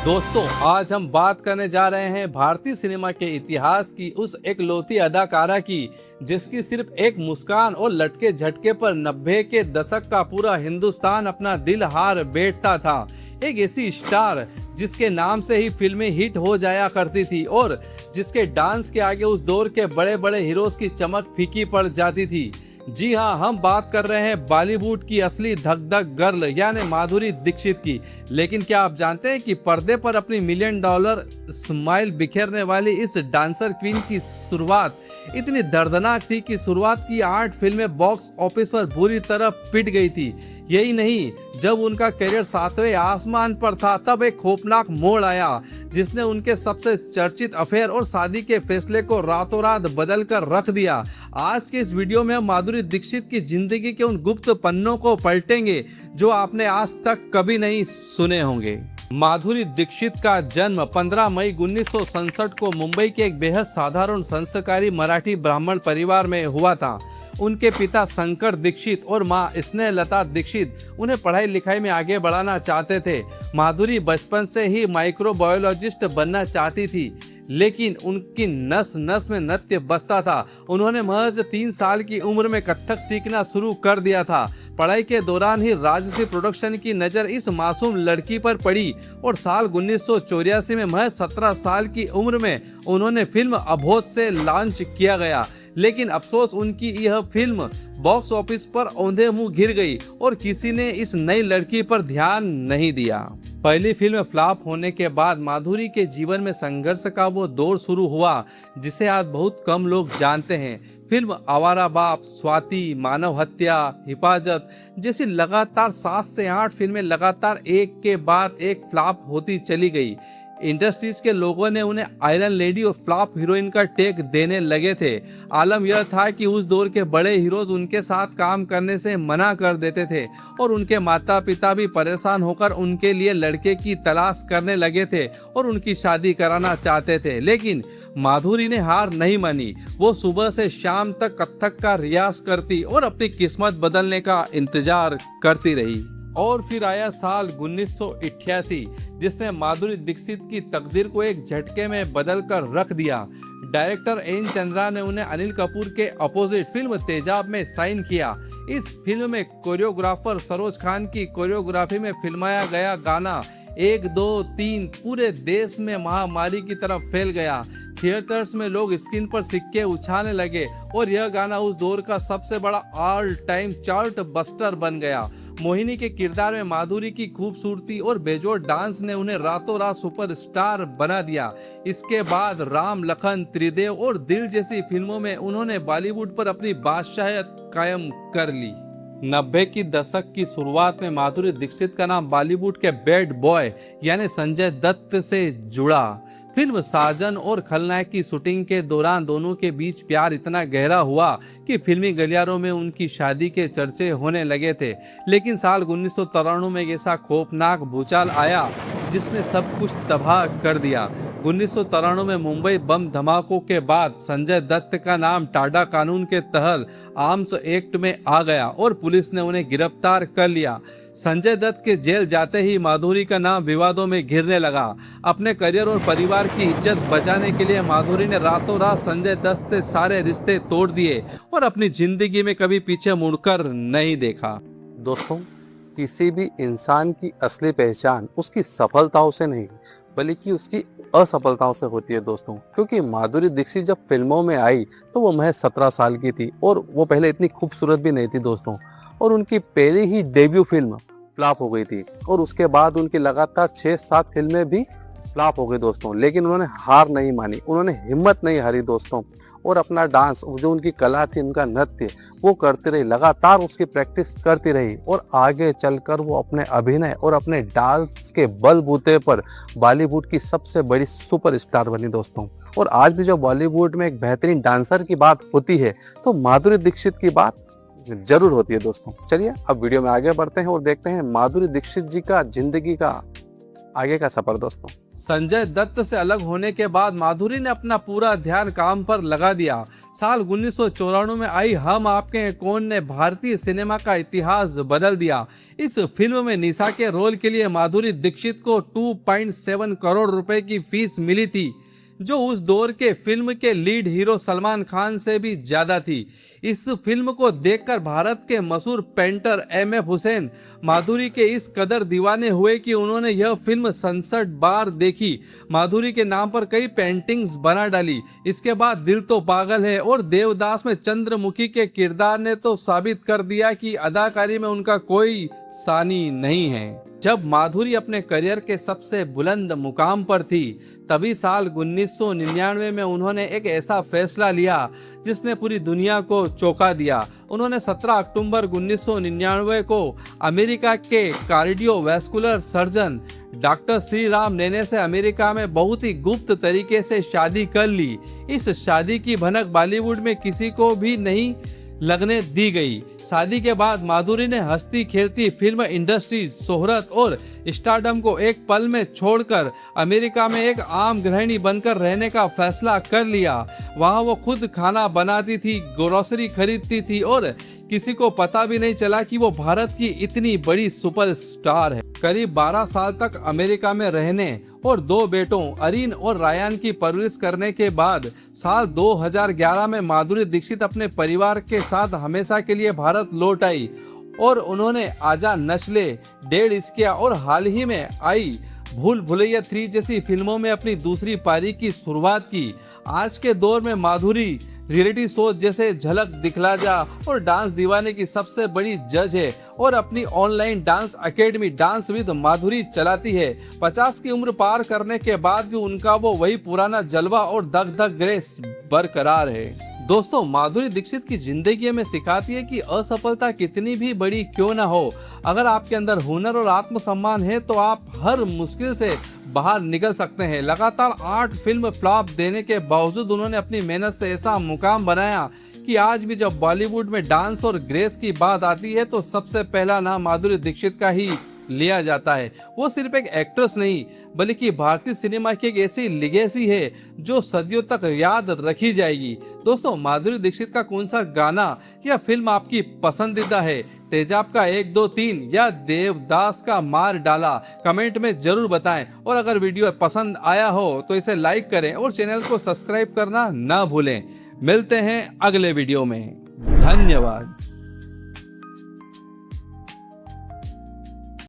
दोस्तों, आज हम बात करने जा रहे हैं भारतीय सिनेमा के इतिहास की उस एकलौती अदाकारा की जिसकी सिर्फ एक मुस्कान और लटके झटके पर 90 के दशक का पूरा हिंदुस्तान अपना दिल हार बैठता था। एक ऐसी स्टार जिसके नाम से ही फिल्में हिट हो जाया करती थी और जिसके डांस के आगे उस दौर के बड़े बड़े हीरोज की चमक फीकी पड़ जाती थी। जी हाँ, हम बात कर रहे हैं बॉलीवुड की असली धक धक गर्ल यानी माधुरी दीक्षित की। लेकिन क्या आप जानते हैं कि पर्दे पर अपनी $1,000,000 स्माइल बिखेरने वाली इस डांसर क्वीन की शुरुआत इतनी दर्दनाक थी कि शुरुआत की 8 फिल्में बॉक्स ऑफिस पर बुरी तरह पिट गई थी। यही नहीं, जब उनका करियर 7वें आसमान पर था तब एक खौफनाक मोड़ आया जिसने उनके सबसे चर्चित अफेयर और शादी के फैसले को रातों रात बदल कर रख दिया। आज के इस वीडियो में हम माधुरी दीक्षित की जिंदगी के उन गुप्त पन्नों को पलटेंगे जो आपने आज तक कभी नहीं सुने होंगे। माधुरी दीक्षित का जन्म 15 मई 1967 को मुंबई के एक बेहद साधारण संस्कारी मराठी ब्राह्मण परिवार में हुआ था। उनके पिता शंकर दीक्षित और मां स्नेहलता दीक्षित उन्हें पढ़ाई लिखाई में आगे बढ़ाना चाहते थे। माधुरी बचपन से ही माइक्रोबायोलॉजिस्ट बनना चाहती थी, लेकिन उनकी नस नस में नृत्य बसता था। उन्होंने महज 3 साल की उम्र में कथक सीखना शुरू कर दिया था। पढ़ाई के दौरान ही राजश्री प्रोडक्शन की नज़र इस मासूम लड़की पर पड़ी और साल 1984 में महज 17 साल की उम्र में उन्होंने फिल्म अबोध से लॉन्च किया गया। लेकिन अफसोस, उनकी यह फिल्म बॉक्स ऑफिस पर औंधे मुंह गिर गई और किसी ने इस नई लड़की पर ध्यान नहीं दिया। पहली फिल्म फ्लॉप होने के बाद माधुरी के जीवन में संघर्ष का वो दौर शुरू हुआ जिसे आज बहुत कम लोग जानते हैं। फिल्म आवारा बाप, स्वाति, मानव हत्या, हिफाजत जैसी लगातार 7 से 8 फिल्में लगातार एक के बाद एक फ्लॉप होती चली गई। इंडस्ट्रीज के लोगों ने उन्हें आयरन लेडी और फ्लॉप हीरोइन का टैग देने लगे थे। आलम यह था कि उस दौर के बड़े हीरोज उनके साथ काम करने से मना कर देते थे और उनके माता पिता भी परेशान होकर उनके लिए लड़के की तलाश करने लगे थे और उनकी शादी कराना चाहते थे। लेकिन माधुरी ने हार नहीं मानी। वो सुबह से शाम तक कथक का रियाज करती और अपनी किस्मत बदलने का इंतजार करती रही। और फिर आया साल 1988 जिसने माधुरी दीक्षित की तकदीर को एक झटके में बदल कर रख दिया। डायरेक्टर एन चंद्रा ने उन्हें अनिल कपूर के अपोजिट फिल्म तेजाब में साइन किया। इस फिल्म में कोरियोग्राफर सरोज खान की कोरियोग्राफी में फिल्माया गया गाना 1 2 3 पूरे देश में महामारी की तरफ फैल गया। थिएटर्स में लोग स्क्रीन पर सिक्के उछालने लगे और यह गाना उस दौर का सबसे बड़ा ऑल टाइम चार्ट बस्टर बन गया। मोहिनी के किरदार में माधुरी की खूबसूरती और बेजोड़ डांस ने उन्हें रातों रात सुपरस्टार बना दिया। इसके बाद राम, लखन, त्रिदेव और दिल जैसी फिल्मों में उन्होंने बॉलीवुड पर अपनी बादशाहत कायम कर ली। 90 की दशक की शुरुआत में माधुरी दीक्षित का नाम बॉलीवुड के बैड बॉय यानी संजय दत्त से जुड़ा। फिल्म साजन और खलनायक की शूटिंग के दौरान दोनों के बीच प्यार इतना गहरा हुआ कि फिल्मी गलियारों में उनकी शादी के चर्चे होने लगे थे। लेकिन साल 1993 में ऐसा खौफनाक भूचाल आया जिसने सब कुछ तबाह कर दिया। 1993 में मुंबई बम धमाकों के बाद संजय दत्त का नाम टाडा कानून के तहत आर्म्स एक्ट में आ गया और पुलिस ने उन्हें गिरफ्तार कर लिया। संजय दत्त के जेल जाते ही माधुरी का नाम विवादों में घिरने लगा। अपने करियर और परिवार की इज्जत बचाने के लिए माधुरी ने रातों रात संजय दत्त से सारे रिश्ते तोड़ दिए और अपनी जिंदगी में कभी पीछे मुड़कर नहीं देखा। दोस्तों, किसी भी इंसान की असली पहचान उसकी सफलताओं से नहीं बल्कि उसकी असफलताओं से होती है दोस्तों। क्योंकि माधुरी दीक्षित जब फिल्मों में आई तो वो महज 17 साल की थी और वो पहले इतनी खूबसूरत भी नहीं थी दोस्तों। और उनकी पहली ही डेब्यू फिल्म फ्लॉप हो गई थी और उसके बाद उनकी लगातार 6-7 फिल्में भी फ्लॉप हो गई दोस्तों। लेकिन उन्होंने हार नहीं मानी, उन्होंने हिम्मत नहीं हारी दोस्तों और अपना डांस, जो उनकी कला थी, उनका नृत्य, वो करती रही, लगातार उसकी प्रैक्टिस करती रही और आगे चलकर वो अपने अभिनय और अपने डांस के बलबूते पर बॉलीवुड की सबसे बड़ी सुपरस्टार बनी दोस्तों। और आज भी जब बॉलीवुड में एक बेहतरीन डांसर की बात होती है तो माधुरी दीक्षित की बात जरूर होती है दोस्तों। चलिए अब वीडियो में आगे बढ़ते हैं और देखते हैं माधुरी दीक्षित जी का जिंदगी का आगे का सफर दोस्तों। संजय दत्त से अलग होने के बाद माधुरी ने अपना पूरा ध्यान काम पर लगा दिया। साल 1994 में आई हम आपके हैं कौन ने भारतीय सिनेमा का इतिहास बदल दिया। इस फिल्म में निशा के रोल के लिए माधुरी दीक्षित को 2.7 करोड़ रुपए की फीस मिली थी, जो उस दौर के फिल्म के लीड हीरो सलमान खान से भी ज्यादा थी। इस फिल्म को देखकर भारत के मशहूर पेंटर M.F. हुसैन माधुरी के इस कदर दीवाने हुए कि उन्होंने यह फिल्म 67 बार देखी, माधुरी के नाम पर कई पेंटिंग्स बना डाली। इसके बाद दिल तो पागल है और देवदास में चंद्रमुखी के किरदार ने तो साबित कर दिया कि अदाकारी में उनका कोई सानी नहीं है। जब माधुरी अपने करियर के सबसे बुलंद मुकाम पर थी, तभी साल 1999 में उन्होंने एक ऐसा फैसला लिया जिसने पूरी दुनिया को चौंका दिया। उन्होंने 17 अक्टूबर 1999 को अमेरिका के cardiovascular surgeon doctor Shri Ram Nene से अमेरिका में बहुत ही गुप्त तरीके से शादी कर ली। इस शादी की भनक बॉलीवुड में किसी को भी नहीं लगने दी गई। शादी के बाद माधुरी ने हंसती खेलती फिल्म इंडस्ट्री, शोहरत और स्टारडम को एक पल में छोड़कर अमेरिका में एक आम गृहिणी बनकर रहने का फैसला कर लिया। वहां वो खुद खाना बनाती थी, ग्रोसरी खरीदती थी और किसी को पता भी नहीं चला कि वो भारत की इतनी बड़ी सुपरस्टार है। करीब 12 साल तक अमेरिका में रहने और 2 बेटों अरिन और रायन की परवरिश करने के बाद साल 2011 में माधुरी दीक्षित अपने परिवार के साथ हमेशा के लिए भारत लौट आई और उन्होंने आजा नस्ले, डेढ़ इश्किया और हाल ही में आई भूल भुलैया 3 जैसी फिल्मों में अपनी दूसरी पारी की शुरुआत की। आज के दौर में माधुरी रियलिटी शो जैसे झलक दिखला जा और डांस दीवाने की सबसे बड़ी जज है और अपनी online dance academy dance with Madhuri चलाती है। 50 की उम्र पार करने के बाद भी उनका वो वही पुराना जलवा और धक धक ग्रेस बरकरार है। दोस्तों, माधुरी दीक्षित की जिंदगी में सिखाती है कि असफलता कितनी भी बड़ी क्यों ना हो, अगर आपके अंदर हुनर और आत्मसम्मान है तो आप हर मुश्किल से बाहर निकल सकते हैं। लगातार 8 फिल्म फ्लॉप देने के बावजूद उन्होंने अपनी मेहनत से ऐसा मुकाम बनाया कि आज भी जब बॉलीवुड में डांस और ग्रेस की बात आती है तो सबसे पहला नाम माधुरी दीक्षित का ही लिया जाता है। वो सिर्फ एक एक्ट्रेस नहीं बल्कि भारतीय सिनेमा की एक ऐसी लिगेसी है जो सदियों तक याद रखी जाएगी। दोस्तों, माधुरी दीक्षित का कौन सा गाना या फिल्म आपकी पसंदीदा है? तेजाब का 1, 2, 3 या देवदास का मार डाला? कमेंट में जरूर बताएं और अगर वीडियो पसंद आया हो तो इसे लाइक करें और चैनल को सब्सक्राइब करना ना भूलें। मिलते हैं अगले वीडियो में। धन्यवाद।